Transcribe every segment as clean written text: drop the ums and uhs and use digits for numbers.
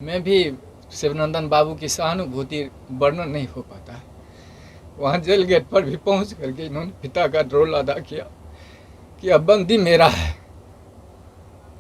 मैं भी शिवनंदन बाबू की सहानुभूति वर्णन नहीं हो पाता है। वहाँ जेल गेट पर भी पहुँच करके इन्होंने पिता का रोल अदा किया कि अब बंदी मेरा है,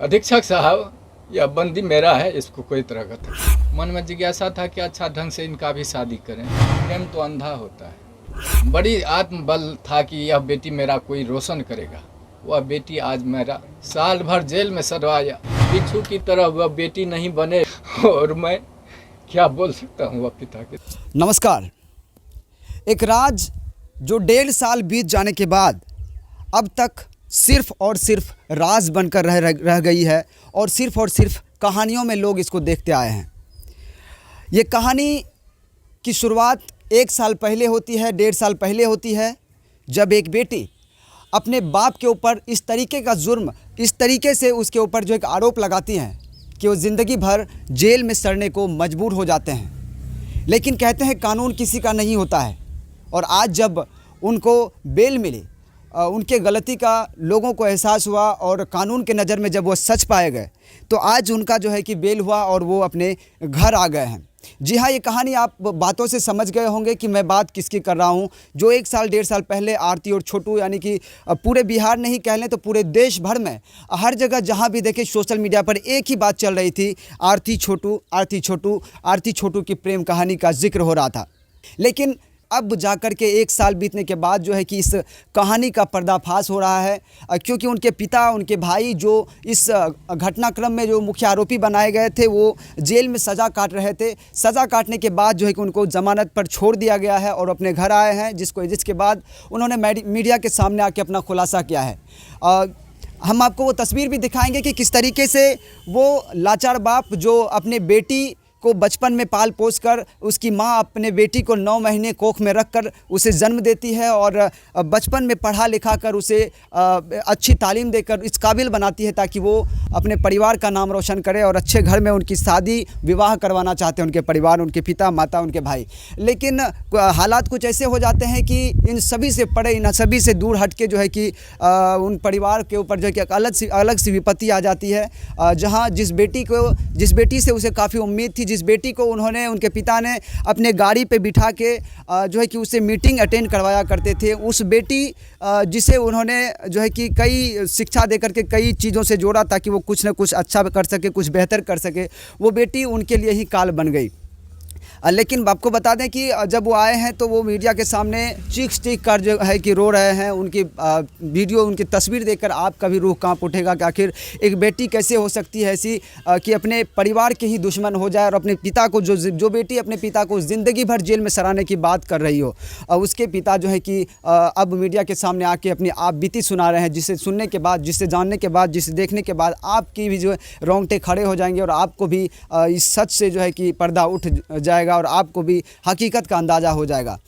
अधीक्षक साहब यह बंदी मेरा है, इसको कोई तरह का था। मन में जिज्ञासा था कि अच्छा ढंग से इनका भी शादी करें। प्रेम तो अंधा होता है। बड़ी आत्मबल था कि यह बेटी मेरा कोई रोशन करेगा। वह बेटी आज मेरा साल भर जेल में सड़वाया, बिच्छू की तरह वह बेटी नहीं बने, और मैं क्या बोल सकता हूँ वह पिता के। नमस्कार। एक राज जो 1.5 साल बीत जाने के बाद अब तक सिर्फ और सिर्फ राज बनकर रह गई है और सिर्फ कहानियों में लोग इसको देखते आए हैं। ये कहानी की शुरुआत 1 साल पहले होती है, 1.5 साल पहले होती है, जब एक बेटी अपने बाप के ऊपर इस तरीके का जुर्म, इस तरीके से उसके ऊपर जो एक आरोप लगाती हैं कि वो ज़िंदगी भर जेल में सड़ने को मजबूर हो जाते हैं। लेकिन कहते हैं कानून किसी का नहीं होता है, और आज जब उनको बेल मिली, उनके गलती का लोगों को एहसास हुआ और कानून के नज़र में जब वो सच पाए गए, तो आज उनका जो है कि बेल हुआ और वो अपने घर आ गए हैं। जी हाँ, ये कहानी आप बातों से समझ गए होंगे कि मैं बात किसकी कर रहा हूँ। जो 1 साल 1.5 साल पहले आरती और छोटू, यानी कि पूरे बिहार नहीं कह लें तो पूरे देश भर में हर जगह जहाँ भी देखें सोशल मीडिया पर एक ही बात चल रही थी, आरती छोटू, आरती छोटू, आरती छोटू की प्रेम कहानी का जिक्र हो रहा था। लेकिन अब जाकर के 1 साल बीतने के बाद जो है कि इस कहानी का पर्दाफाश हो रहा है, क्योंकि उनके पिता, उनके भाई जो इस घटनाक्रम में जो मुख्य आरोपी बनाए गए थे, वो जेल में सज़ा काट रहे थे। सज़ा काटने के बाद जो है कि उनको ज़मानत पर छोड़ दिया गया है और अपने घर आए हैं, जिसके बाद उन्होंने मीडिया के सामने आके अपना खुलासा किया है। हम आपको वो तस्वीर भी दिखाएंगे कि किस तरीके से वो लाचार बाप जो अपने बेटी को बचपन में पाल पोस कर, उसकी माँ अपने बेटी को 9 महीने कोख में रखकर उसे जन्म देती है और बचपन में पढ़ा लिखा कर उसे अच्छी तालीम देकर इस काबिल बनाती है ताकि वो अपने परिवार का नाम रोशन करे और अच्छे घर में उनकी शादी विवाह करवाना चाहते हैं उनके परिवार, उनके पिता माता, उनके भाई। लेकिन हालात कुछ ऐसे हो जाते हैं कि इन सभी से परे, इन सभी से दूर हट के जो है कि उन परिवार के ऊपर जो है कि अलग सी विपत्ति आ जाती है, जहाँ जिस बेटी से उसे काफ़ी उम्मीद थी, जिस बेटी को उनके पिता ने अपने गाड़ी पे बिठा के जो है कि उसे मीटिंग अटेंड करवाया करते थे, उस बेटी जिसे उन्होंने जो है कि कई शिक्षा दे करके कई चीज़ों से जोड़ा ताकि वो कुछ न कुछ अच्छा कर सके, कुछ बेहतर कर सके, वो बेटी उनके लिए ही काल बन गई। लेकिन आपको बता दें कि जब वो आए हैं तो वो मीडिया के सामने चीख कर जो है कि रो रहे हैं। उनकी वीडियो, उनकी तस्वीर देखकर आपका भी रूह कांप उठेगा कि आखिर एक बेटी कैसे हो सकती है ऐसी कि अपने परिवार के ही दुश्मन हो जाए और अपने पिता को, जो बेटी अपने पिता को ज़िंदगी भर जेल में सराहने की बात कर रही हो, उसके पिता जो है कि अब मीडिया के सामने आके अपनी आप बीती सुना रहे हैं, जिसे सुनने के बाद, जिसे जानने के बाद, जिसे देखने के बाद आपकी भी जो है रोंगटे खड़े हो जाएंगे और आपको भी इस सच से जो है कि पर्दा उठ जाएगा और आपको भी हकीकत का अंदाज़ा हो जाएगा।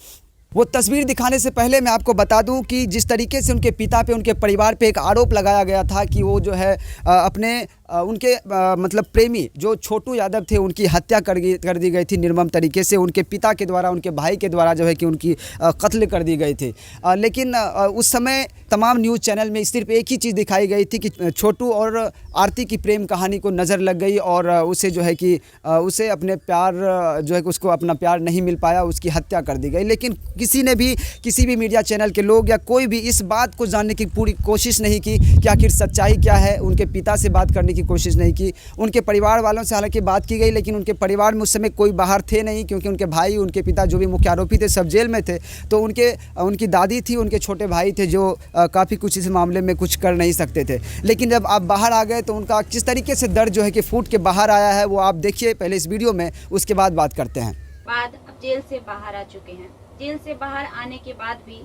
वो तस्वीर दिखाने से पहले मैं आपको बता दूं कि जिस तरीके से उनके पिता पे, उनके परिवार पे एक आरोप लगाया गया था कि वो जो है अपने उनके मतलब प्रेमी जो छोटू यादव थे, उनकी हत्या कर दी गई थी निर्मम तरीके से, उनके पिता के द्वारा, उनके भाई के द्वारा जो है कि उनकी कत्ल कर दी गई थी। लेकिन उस समय तमाम न्यूज़ चैनल में सिर्फ एक ही चीज़ दिखाई गई थी कि छोटू और आरती की प्रेम कहानी को नज़र लग गई और उसे जो है कि उसे अपने प्यार जो है कि उसको अपना प्यार नहीं मिल पाया, उसकी हत्या कर दी गई। लेकिन किसी ने भी, किसी भी मीडिया चैनल के लोग या कोई भी इस बात को जानने की पूरी कोशिश नहीं की कि आखिर सच्चाई क्या है। उनके पिता से बात करने की कोशिश नहीं की। उनके परिवार वालों से हालांकि बात की गई, लेकिन उनके परिवार में उस समय कोई बाहर थे नहीं, क्योंकि उनके भाई, उनके पिता जो भी मुख्य आरोपी थे सब जेल में थे। तो उनकी दादी थी, उनके छोटे भाई थे जो काफ़ी कुछ इस मामले में कुछ कर नहीं सकते थे। लेकिन जब आप बाहर आ गए तो उनका किस तरीके से दर्द जो है कि फूट के बाहर आया है वो आप देखिए पहले इस वीडियो में, उसके बाद बात करते हैं। अब जेल से बाहर आ चुके हैं। जेल से बाहर आने के बाद भी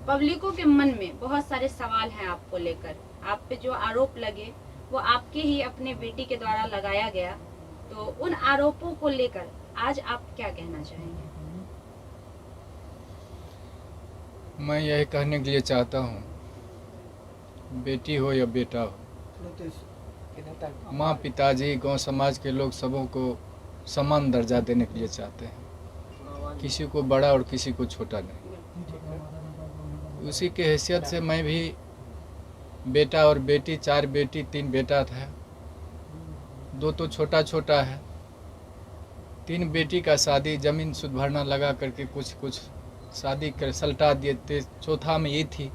पब्लिकों के मन में बहुत सारे सवाल हैं आपको लेकर। आप पे जो आरोप लगे वो आपके ही अपने बेटी के द्वारा लगाया गया, तो उन आरोपों को लेकर आज आप क्या कहना चाहेंगे? मैं यही कहने के लिए चाहता हूँ, बेटी हो या बेटा हो, माँ, पिताजी, गांव समाज के लोग सबों को समान दर्जा देने के लिए चाहते हैं, किसी को बड़ा और किसी को छोटा नहीं। उसी के हैसियत से मैं भी बेटा और बेटी, 4 बेटी 3 बेटा था, 2 तो छोटा छोटा है, 3 बेटी का शादी जमीन सुध भरना लगा करके कुछ शादी कर सलटा दिए थे। चौथा में ये थी।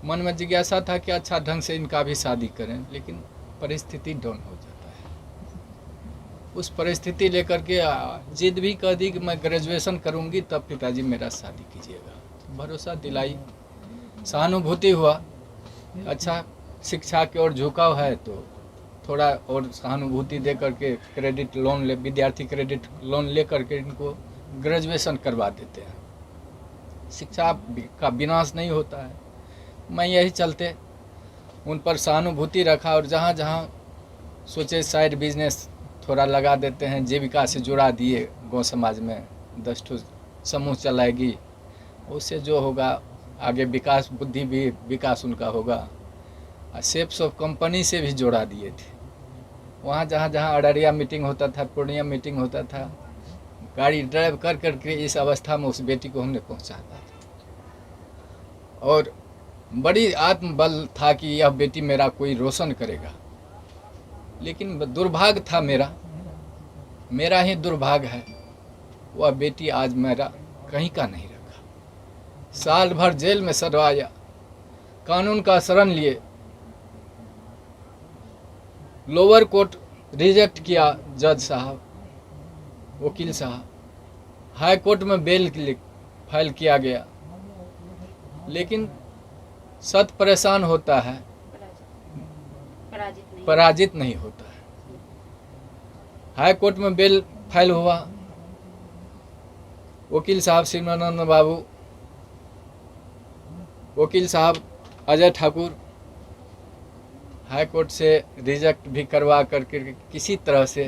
मन में जिज्ञासा था कि अच्छा ढंग से इनका भी शादी करें, लेकिन परिस्थिति डाउन हो जाता है। उस परिस्थिति लेकर के जिद भी कर दी कि मैं ग्रेजुएशन करूंगी तब पिताजी मेरा शादी कीजिएगा। भरोसा दिलाई, सहानुभूति हुआ। अच्छा शिक्षा की ओर झुकाव है तो थोड़ा और सहानुभूति दे करके क्रेडिट लोन ले, विद्यार्थी क्रेडिट लोन ले करके इनको ग्रेजुएशन करवा देते हैं। शिक्षा का विनाश नहीं होता है। मैं यही चलते उन पर सहानुभूति रखा और जहाँ जहाँ सोचे साइड बिजनेस थोड़ा लगा देते हैं, जीविका से जुड़ा दिए। गांव समाज में 10 ठो समूह चलाएगी, उससे जो होगा आगे विकास, बुद्धि भी विकास उनका होगा। सेप्स ऑफ कंपनी से भी जोड़ा दिए थे। वहाँ जहाँ जहाँ अररिया मीटिंग होता था, पूर्णिया मीटिंग होता था, गाड़ी ड्राइव कर करके इस अवस्था में उस बेटी को हमने पहुँचाया था। और बड़ी आत्मबल था कि यह बेटी मेरा कोई रोशन करेगा। लेकिन दुर्भाग्य था मेरा ही दुर्भाग्य है, वह बेटी आज मेरा कहीं का नहीं रखा। साल भर जेल में सड़वाया, कानून का शरण लिए, लोअर कोर्ट रिजेक्ट किया जज साहब, वकील साहब, हाई कोर्ट में बेल फाइल किया गया, लेकिन सत परेशान होता है, पराजित नहीं होता है। हाई कोर्ट में बेल फाइल हुआ, वकील साहब शिवानंद बाबू, वकील साहब अजय ठाकुर हाई कोर्ट से रिजेक्ट भी करवा करके किसी तरह से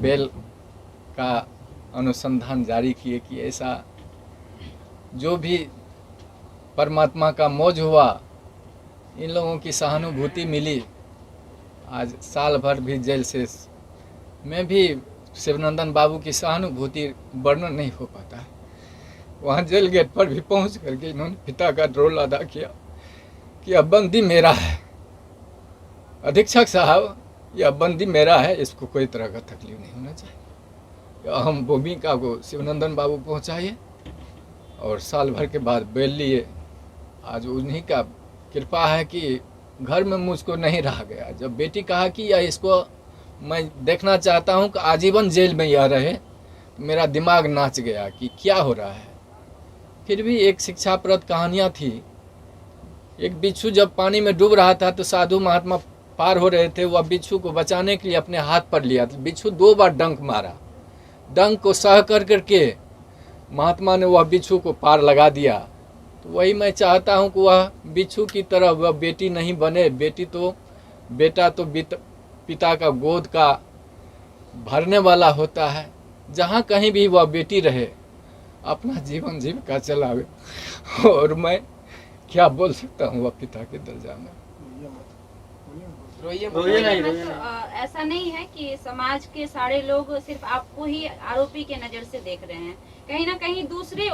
बेल का अनुसंधान जारी किए कि ऐसा जो भी परमात्मा का मौज हुआ, इन लोगों की सहानुभूति मिली। आज साल भर भी जेल से में भी शिवनंदन बाबू की सहानुभूति वर्णन नहीं हो पाता है। वहाँ जेल गेट पर भी पहुँच करके इन्होंने पिता का रोल अदा किया कि अब बंदी मेरा है, अधीक्षक साहब यह बंदी मेरा है, इसको कोई तरह का तकलीफ नहीं होना चाहिए। अहम भूमिका को शिवनंदन बाबू पहुँचाइए और साल भर के बाद बेल लिए। आज उन्हीं का कृपा है कि घर में मुझको नहीं रहा गया। जब बेटी कहा कि यह इसको मैं देखना चाहता हूँ कि आजीवन जेल में यह रहे, तो मेरा दिमाग नाच गया कि क्या हो रहा है। फिर भी एक शिक्षाप्रद कहानियाँ थी। एक बिच्छू जब पानी में डूब रहा था तो साधु महात्मा पार हो रहे थे, वह बिच्छू को बचाने के लिए अपने हाथ पर लिया। बिच्छू 2 बार डंक मारा, डंक को सह कर करके महात्मा ने वह बिच्छू को पार लगा दिया। तो वही मैं चाहता हूँ कि वह बिच्छू की तरह वह बेटी नहीं बने। बेटा तो पिता का गोद का भरने वाला होता है। जहाँ कहीं भी वह बेटी रहे, अपना जीवन जीविका चलावे। और मैं क्या बोल सकता हूँ वह पिता के दर्जा में। ऐसा नहीं है कि समाज के सारे लोग सिर्फ आपको ही आरोपी के नजर से देख रहे हैं। कहीं ना कहीं दूसरे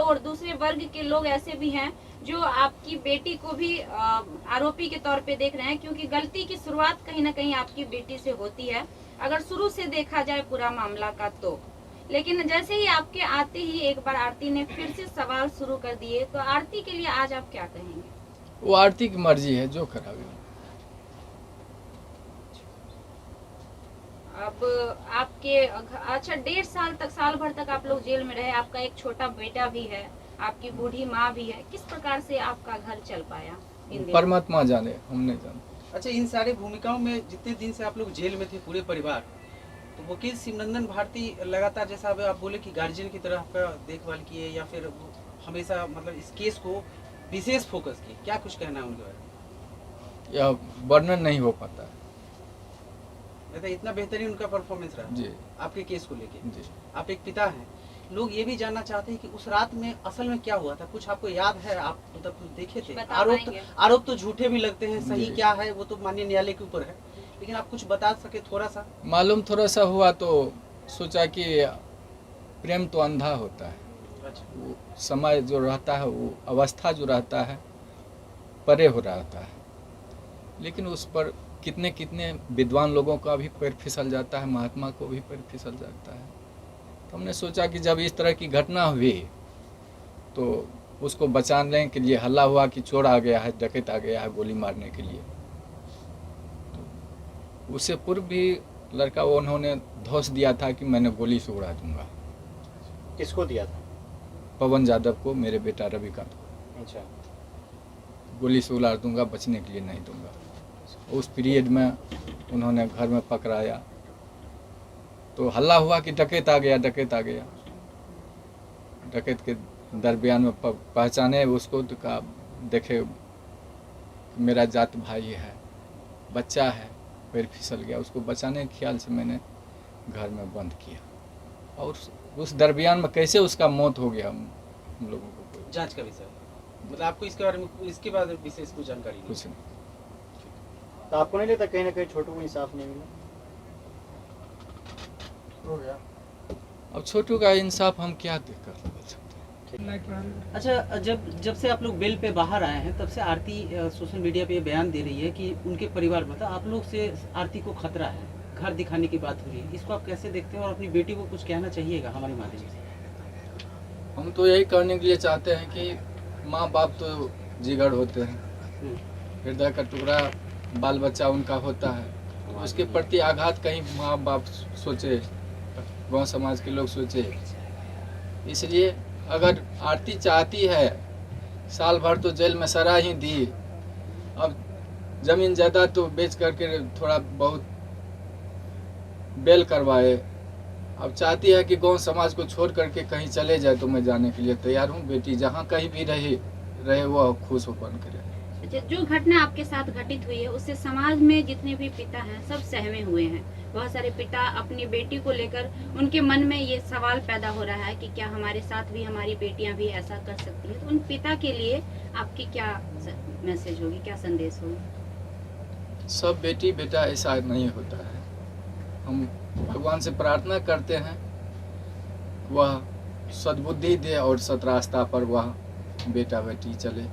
वर्ग के लोग ऐसे भी हैं जो आपकी बेटी को भी आरोपी के तौर पे देख रहे हैं, क्योंकि गलती की शुरुआत कहीं ना कहीं आपकी बेटी से होती है, अगर शुरू से देखा जाए पूरा मामला का तो। लेकिन जैसे ही आपके आते ही एक बार आरती ने फिर से सवाल शुरू कर दिए, तो आरती के लिए आज आप क्या कहेंगे? वो आरती की मर्जी है, जो करावे। अब आपके अच्छा 1.5 साल तक, साल भर तक आप लोग जेल में रहे, आपका एक छोटा बेटा भी है, आपकी बूढ़ी माँ भी है, किस प्रकार से आपका घर चल पाया इन दिनों? परमात्मा जाने, हम नहीं जानते। अच्छा, इन सारी भूमिकाओं में जितने दिन से आप लोग जेल में थे, पूरे परिवार, तो वकील शिवनंदन भारती लगातार, जैसा आप बोले कि गार्जियन की तरह आपका देखभाल किए, या फिर हमेशा मतलब इस केस को विशेष फोकस किए, क्या कुछ कहना है उनके बारे में? यह वर्णन नहीं हो पाता। इतना बेहतरीन उनका परफॉर्मेंस रहा जी आपके केस को लेके। जी। आप एक पिता हैं, लोग ये भी जानना चाहते हैं कि उस रात में असल में क्या हुआ था, कुछ आपको याद है? आप मतलब कुछ देखे थे? आरोप तो झूठे भी लगते हैं, सही क्या है वो तो माननीय न्यायालय के ऊपर है, लेकिन आप कुछ बता सके थोड़ा सा? मालूम थोड़ा सा हुआ तो सोचा कि प्रेम तो अंधा होता है। अच्छा। वो समय जो रहता है, वो अवस्था जो रहता है, परे हो रहता है, लेकिन उस पर कितने कितने विद्वान लोगों का भी पैर फिसल जाता है, महात्मा को भी पैर फिसल जाता है। तो हमने सोचा कि जब इस तरह की घटना हुई तो उसको बचाने के लिए हल्ला हुआ कि चोर आ गया है, डकैत आ गया है गोली मारने के लिए। तो उससे पूर्व भी लड़का वो उन्होंने धौंस दिया था कि मैंने गोली से उड़ा दूंगा। किसको दिया था? पवन यादव को, मेरे बेटा रविकांत को। अच्छा, गोली से उड़ा दूंगा, बचने के लिए नहीं दूंगा। उस पीरियड में उन्होंने घर में पकड़ाया तो हल्ला हुआ कि डकैत आ गया, डकैत आ गया। डकैत के दरमियान में पहचाने उसको तो कहा देखे मेरा जात भाई है, बच्चा है, पैर फिसल गया। उसको बचाने के ख्याल से मैंने घर में बंद किया। और उस दरमियान में कैसे उसका मौत हो गया हम लोगों को कोई जांच का विषय, मतलब आपको इसके बारे में इसके बाद विशेष कुछ जानकारी नहीं? कुछ नहीं। तो आपको नहीं लगता कहीं ना कहीं छोटू को इंसाफ नहीं मिला? हो गया। अब छोटू का इंसाफ हम क्या देकर बोल सकते हैं। अच्छा, जब से आप लोग बेल पे बाहर आए हैं तब से आरती सोशल मीडिया पे बयान दे रही है कि उनके परिवार मतलब आप लोग से आरती को खतरा है, घर दिखाने की बात हो रही है। इसको आप कैसे देखते हैं और अपनी बेटी को कुछ कहना चाहिएगा हमारे माध्यम से? हम तो यही करने के लिए चाहते हैं कि माँ बाप तो जिगर होते हैं, हृदय का टुकड़ा बाल बच्चा उनका होता है, उसके प्रति आघात कहीं माँ बाप सोचे, गांव समाज के लोग सोचे। इसलिए अगर आरती चाहती है, साल भर तो जेल में सजा ही दी, अब जमीन जायदाद तो बेच करके थोड़ा बहुत बेल करवाए, अब चाहती है कि गांव समाज को छोड़ करके कहीं चले जाए तो मैं जाने के लिए तैयार हूँ। बेटी जहाँ कहीं भी रहे वो खुश होकर करे। जो घटना आपके साथ घटित हुई है उससे समाज में जितने भी पिता हैं सब सहमे हुए हैं। बहुत सारे पिता अपनी बेटी को लेकर उनके मन में ये सवाल पैदा हो रहा है कि क्या हमारे साथ भी हमारी बेटियां भी ऐसा कर सकती हैं। तो उन पिता के लिए आपकी क्या मैसेज होगी, क्या संदेश होगी? सब बेटी बेटा ऐसा नहीं होता है। हम भगवान से प्रार्थना करते हैं वह सद्बुद्धि दे और सतरास्ता पर वह बेटा बेटी चले,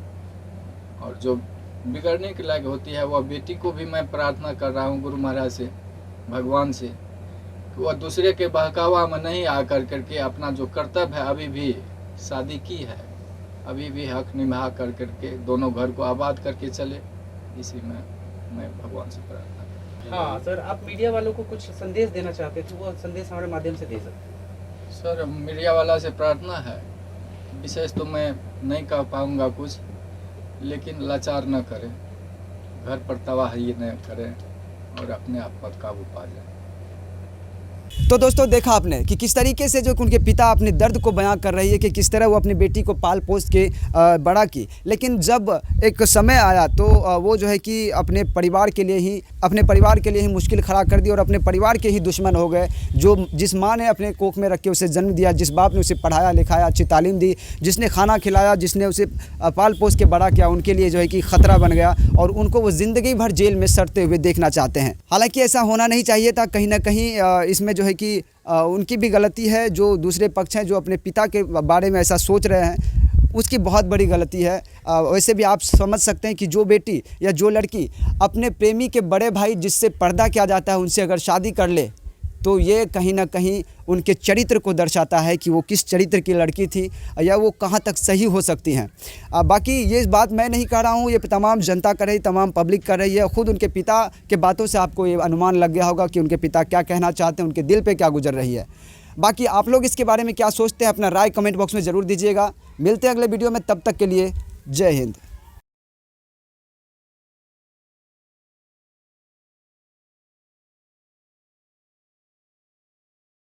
और जो बिगड़ने के लायक होती है वह बेटी को भी मैं प्रार्थना कर रहा हूँ गुरु महाराज से, भगवान से, कि वह दूसरे के बहकावा में नहीं आकर करके अपना जो कर्तव्य है, अभी भी शादी की है, अभी भी हक निभा कर करके दोनों घर को आबाद करके चले। इसी में मैं भगवान से प्रार्थना करता हूँ। हाँ सर, आप मीडिया वालों को कुछ संदेश देना चाहते थे, वो संदेश हमारे माध्यम से दे सकते हैं? सर, मीडिया वाला से प्रार्थना है, विशेष तो मैं नहीं कह पाऊँगा कुछ, लेकिन लाचार न करें, घर पर तबाही न करें और अपने आप पर काबू पा जाए। तो दोस्तों देखा आपने कि किस तरीके से जो उनके पिता अपने दर्द को बयां कर रही है कि किस तरह वो अपनी बेटी को पाल पोस के बड़ा की, लेकिन जब एक समय आया तो वो जो है कि अपने परिवार के लिए ही मुश्किल खड़ा कर दी और अपने परिवार के ही दुश्मन हो गए। जिस माँ ने अपने कोख में रख के उसे जन्म दिया, जिस बाप ने उसे पढ़ाया लिखाया, अच्छी तालीम दी, जिसने खाना खिलाया, जिसने उसे पाल पोस के बड़ा किया, उनके लिए जो है कि ख़तरा बन गया और उनको वो ज़िंदगी भर जेल में सड़ते हुए देखना चाहते हैं। हालांकि ऐसा होना नहीं चाहिए था। कहीं ना कहीं इसमें जो है कि उनकी भी गलती है। जो दूसरे पक्ष हैं जो अपने पिता के बारे में ऐसा सोच रहे हैं, उसकी बहुत बड़ी गलती है। वैसे भी आप समझ सकते हैं कि जो बेटी या जो लड़की अपने प्रेमी के बड़े भाई जिससे पर्दा किया जाता है उनसे अगर शादी कर ले तो ये कहीं ना कहीं उनके चरित्र को दर्शाता है कि वो किस चरित्र की लड़की थी या वो कहाँ तक सही हो सकती हैं। बाकी ये बात मैं नहीं कह रहा हूँ, ये तमाम जनता कर रही, तमाम पब्लिक कर रही है। ख़ुद उनके पिता के बातों से आपको ये अनुमान लग गया होगा कि उनके पिता क्या कहना चाहते हैं, उनके दिल पे क्या गुजर रही है। बाकी आप लोग इसके बारे में क्या सोचते हैं, अपना राय कमेंट बॉक्स में ज़रूर दीजिएगा। मिलते हैं अगले वीडियो में, तब तक के लिए जय हिंद।